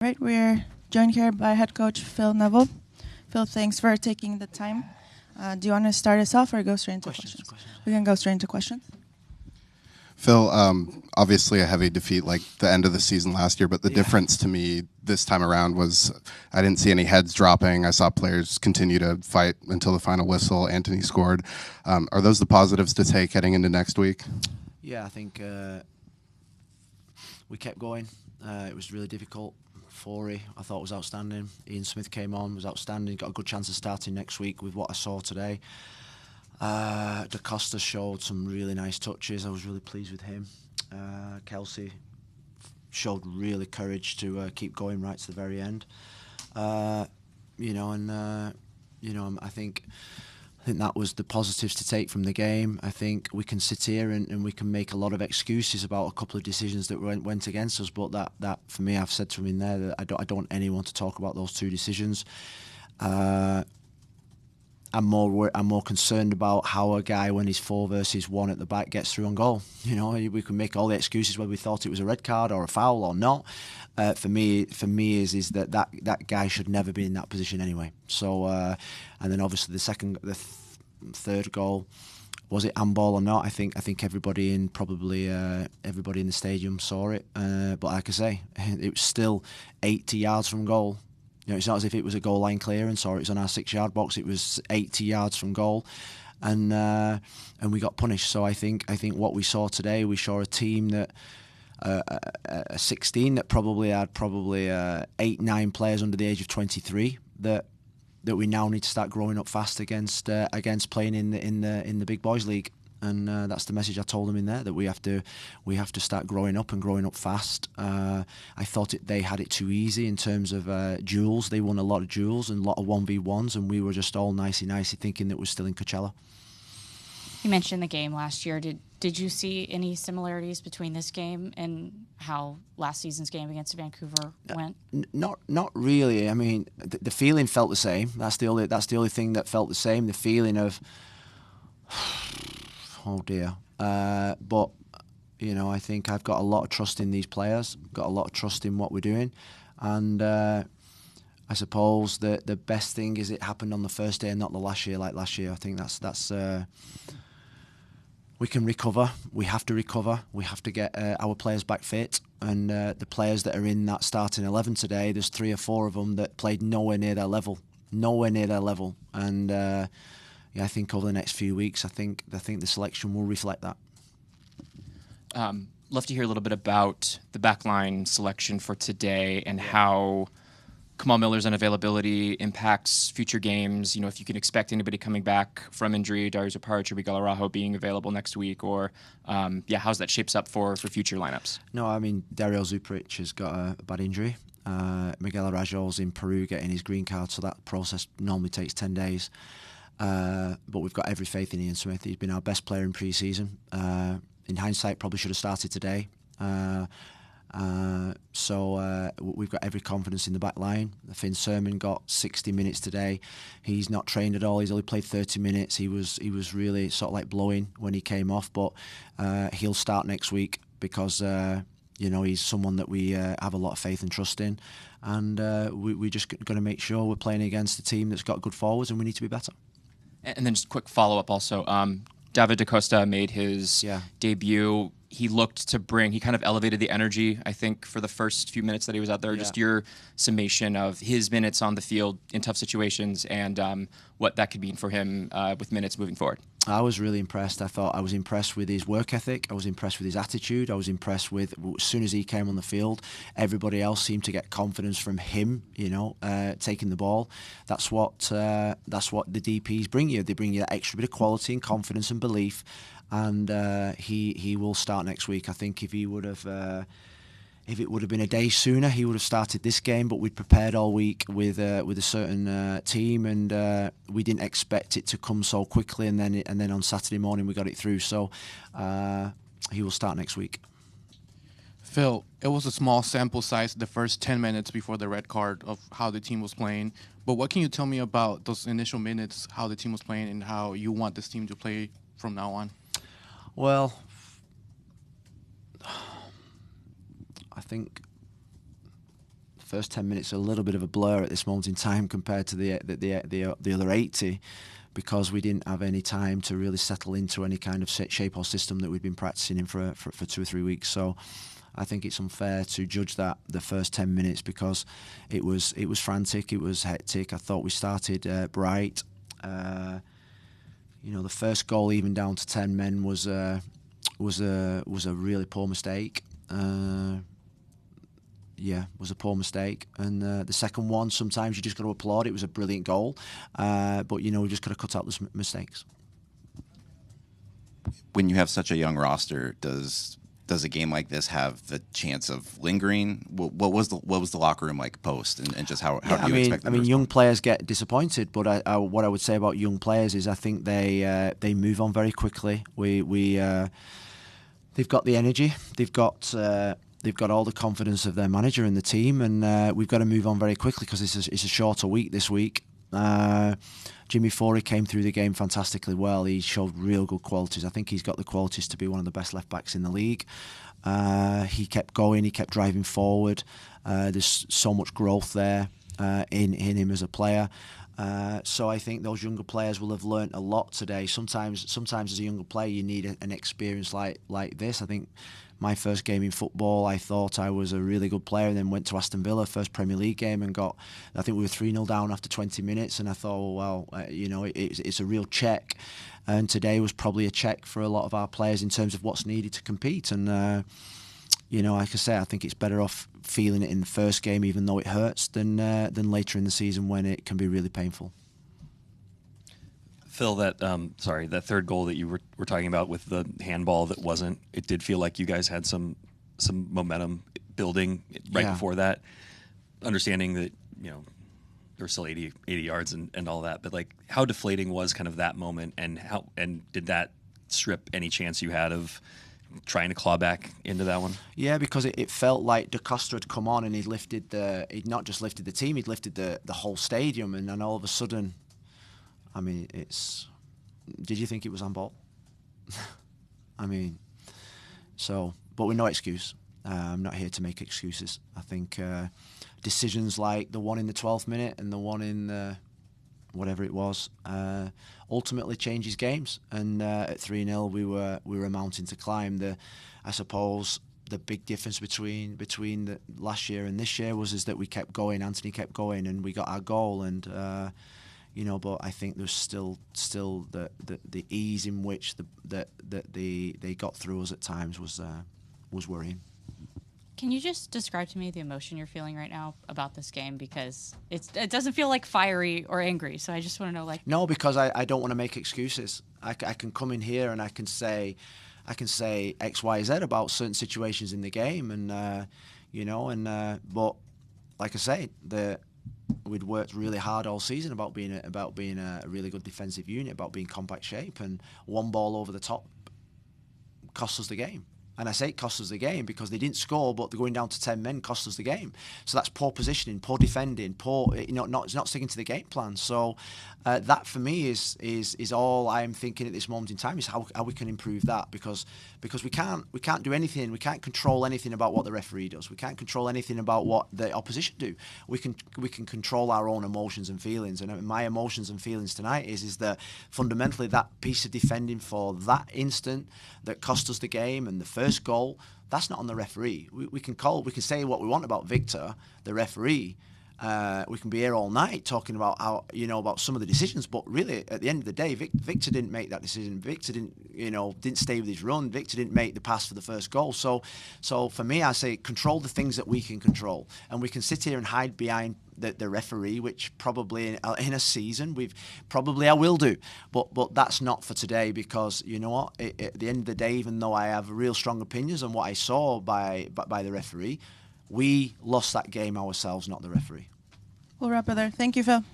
Right, we're joined here by head coach Phil Neville. Phil, thanks for taking the time. Do you want to start us off or go straight into questions? We can go straight into questions. Phil, obviously a heavy defeat like the end of the season last year, but the difference to me this time around was I didn't see any heads dropping. I saw players continue to fight until the final whistle. Anthony scored. Are those the positives to take heading into next week? Yeah, I think we kept going. It was really difficult. Forey, I thought was outstanding. Ian Smith came on, was outstanding. Got a good chance of starting next week with what I saw today. Da Costa showed some really nice touches. I was really pleased with him. Kelsey showed really courage to keep going right to the very end. I think that was the positives to take from the game. I think we can sit here and we can make a lot of excuses about a couple of decisions that went against us, but that for me, I've said to him in there that I don't want anyone to talk about those two decisions. I'm more concerned about how a guy, when he's 4 versus 1 at the back, gets through on goal. You know, we can make all the excuses whether we thought it was a red card or a foul or not. For me is that guy should never be in that position anyway. So, and then obviously the third goal, was it handball or not? I think everybody in the stadium saw it. But like I say, it was still 80 yards from goal. You know, it's not as if it was a goal line clearance or it was on our 6-yard box. It was 80 yards from goal, and we got punished. So I think what we saw today, we saw a team that a 16 that probably had 8-9 players under the age of 23 that we now need to start growing up fast against playing in the big boys league. And that's the message I told them in there, that we have to start growing up and growing up fast. I thought they had it too easy in terms of duels. They won a lot of duels and a lot of 1v1s, and we were just all nicey thinking that we're still in Coachella. You mentioned the game last year. Did you see any similarities between this game and how last season's game against Vancouver went? Not really. I mean, the feeling felt the same. That's the only thing that felt the same. The feeling of oh dear. But you know, I think I've got a lot of trust in these players. Got a lot of trust in what we're doing, and I suppose the best thing is it happened on the first day and not the last year like last year. I think that's. We can recover. We have to recover. We have to get our players back fit. And the players that are in that starting 11 today, there's 3 or 4 of them that played nowhere near their level. And I think over the next few weeks, I think the selection will reflect that. Love to hear a little bit about the backline selection for today and how Kamal Miller's unavailability impacts future games. You know, if you can expect anybody coming back from injury, Darius Aparich or Miguel Araujo being available next week, or how's that shapes up for future lineups? No, I mean, Dario Zuparich has got a bad injury. Miguel Araujo's in Peru getting his green card, so that process normally takes 10 days. But we've got every faith in Ian Smith. He's been our best player in pre-season. In hindsight, probably should have started today. So we've got every confidence in the back line. Finn Sermon got 60 minutes today. He's not trained at all. He's only played 30 minutes. He was really sort of like blowing when he came off, but he'll start next week because he's someone that we have a lot of faith and trust in, and we're just going to make sure we're playing against a team that's got good forwards, and we need to be better. And then just a quick follow-up also. David Da Costa made his debut. He kind of elevated the energy, I think, for the first few minutes that he was out there. Just your summation of his minutes on the field in tough situations and what that could mean for him with minutes moving forward. I was really impressed. I was impressed with his work ethic. I was impressed with his attitude. I was impressed with, as soon as he came on the field, everybody else seemed to get confidence from him, taking the ball. That's what the DPs bring you. They bring you that extra bit of quality and confidence and belief. And he will start next week. I think if it would have been a day sooner, he would have started this game. But we'd prepared all week with a certain team, and we didn't expect it to come so quickly. And then on Saturday morning we got it through. So he will start next week. Phil, it was a small sample size the first 10 minutes before the red card of how the team was playing. But what can you tell me about those initial minutes, how the team was playing, and how you want this team to play from now on? Well, I think first 10 minutes are a little bit of a blur at this moment in time compared to the other 80, because we didn't have any time to really settle into any kind of shape or system that we've been practicing in for 2 or 3 weeks. So I think it's unfair to judge that the first 10 minutes, because it was frantic, it was hectic. I thought we started bright. The first goal, even down to 10 men, was a really poor mistake. Was a poor mistake. And the second one, sometimes you just got to applaud. It was a brilliant goal, but we just got to cut out those mistakes. When you have such a young roster, does a game like this have the chance of lingering? What was the locker room like post, and just how do you expect them to respond? Young players get disappointed, but what I would say about young players is I think they move on very quickly. They've got the energy, they've got all the confidence of their manager and the team, and we've got to move on very quickly because it's a shorter week this week. Jimmy Forey came through the game fantastically well. He showed real good qualities. I think he's got the qualities to be one of the best left backs in the league. He kept going, he kept driving forward. There's so much growth there in him as a player. So I think those younger players will have learnt a lot today. Sometimes as a younger player, you need an experience like this. I think my first game in football, I thought I was a really good player, and then went to Aston Villa, first Premier League game, and I think we were 3-0 down after 20 minutes, and I thought, it's a real check. And today was probably a check for a lot of our players in terms of what's needed to compete. And, like I say, I think it's better off feeling it in the first game, even though it hurts, than later in the season when it can be really painful. Phil, that third goal that you were talking about with the handball it did feel like you guys had some momentum building before that, understanding that, there were still 80 yards and all that, but like how deflating was kind of that moment, and did that strip any chance you had of trying to claw back into that one? Yeah, because it felt like Da Costa had come on and he'd not just lifted the team, he'd lifted the whole stadium, and then all of a sudden, did you think it was on ball? But with no excuse. I'm not here to make excuses. I think decisions like the one in the 12th minute and the one in the whatever it was ultimately changes games. And at 3-0, we were mounting to climb. I suppose the big difference between the last year and this year is that we kept going. Anthony kept going, and we got our goal. And but I think there's still the ease in which they got through us at times was worrying. Can you just describe to me the emotion you're feeling right now about this game? Because it doesn't feel like fiery or angry, so I just want to know, like... No, because I don't want to make excuses. I can come in here and I can say X, Y, Z about certain situations in the game, and but like I say, we'd worked really hard all season about being a really good defensive unit, about being compact shape, and one ball over the top cost us the game. And I say it cost us the game because they didn't score, but they're going down to 10 men cost us the game. So that's poor positioning, poor defending, not sticking to the game plan. So that for me is all I'm thinking at this moment in time, is how we can improve that, because we can't do anything, we can't control anything about what the referee does, we can't control anything about what the opposition do. We can control our own emotions and feelings, and my emotions and feelings tonight is that fundamentally that piece of defending for that instant that cost us the game and the first goal, that's not on the referee. We can say what we want about Victor, the referee. We can be here all night talking about how about some of the decisions, but really at the end of the day, Victor didn't make that decision. Victor didn't stay with his run. Victor didn't make the pass for the first goal. So for me, I say control the things that we can control, and we can sit here and hide behind the referee, which probably in a season I will do, but that's not for today, because you know what? At the end of the day, even though I have real strong opinions on what I saw by the referee, we lost that game ourselves, not the referee. We'll wrap it there. Thank you, Phil.